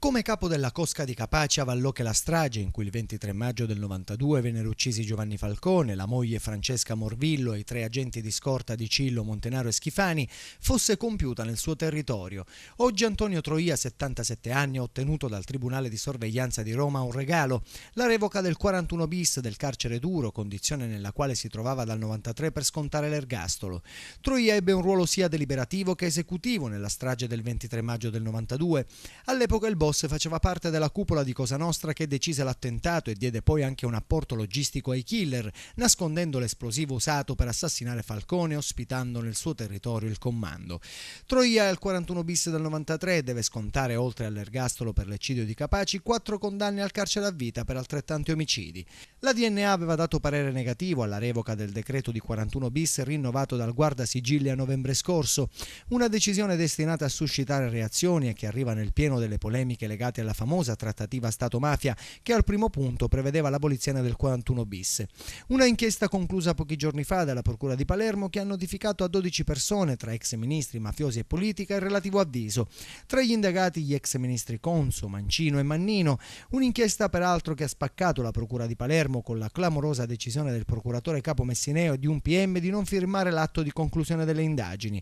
Come capo della Cosca di Capaci avallò che la strage, in cui il 23 maggio del 92 vennero uccisi Giovanni Falcone, la moglie Francesca Morvillo e i 3 agenti di scorta di Cillo, Montenaro e Schifani, fosse compiuta nel suo territorio. Oggi Antonio Troia, 77 anni, ha ottenuto dal Tribunale di Sorveglianza di Roma un regalo, la revoca del 41 bis del carcere duro, condizione nella quale si trovava dal 93 per scontare l'ergastolo. Troia ebbe un ruolo sia deliberativo che esecutivo nella strage del 23 maggio del 92. All'epoca il boss faceva parte della cupola di Cosa Nostra che decise l'attentato e diede poi anche un apporto logistico ai killer, nascondendo l'esplosivo usato per assassinare Falcone e ospitando nel suo territorio il comando. Troia è al 41 bis del 93 e deve scontare, oltre all'ergastolo per l'eccidio di Capaci, 4 condanne al carcere a vita per altrettanti omicidi. La DNA aveva dato parere negativo alla revoca del decreto di 41 bis rinnovato dal Guardasigilli a novembre scorso, una decisione destinata a suscitare reazioni e che arriva nel pieno delle polemiche legate alla famosa trattativa Stato-mafia che al primo punto prevedeva l'abolizione del 41 bis. Una inchiesta conclusa pochi giorni fa dalla Procura di Palermo che ha notificato a 12 persone, tra ex ministri, mafiosi e politica, il relativo avviso. Tra gli indagati gli ex ministri Conso, Mancino e Mannino, un'inchiesta peraltro che ha spaccato la Procura di Palermo con la clamorosa decisione del procuratore capo Messineo e di un PM di non firmare l'atto di conclusione delle indagini.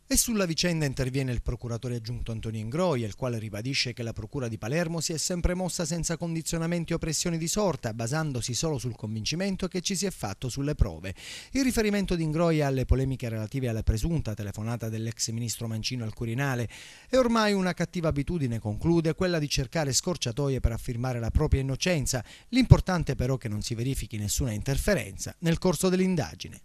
E sulla vicenda interviene il procuratore aggiunto Antonio Ingroia, il quale ribadisce che la Procura di Palermo si è sempre mossa senza condizionamenti o pressioni di sorta, basandosi solo sul convincimento che ci si è fatto sulle prove. Il riferimento di Ingroia alle polemiche relative alla presunta telefonata dell'ex ministro Mancino al Quirinale è ormai una cattiva abitudine, conclude, quella di cercare scorciatoie per affermare la propria innocenza. L'importante però è che non si verifichi nessuna interferenza nel corso dell'indagine.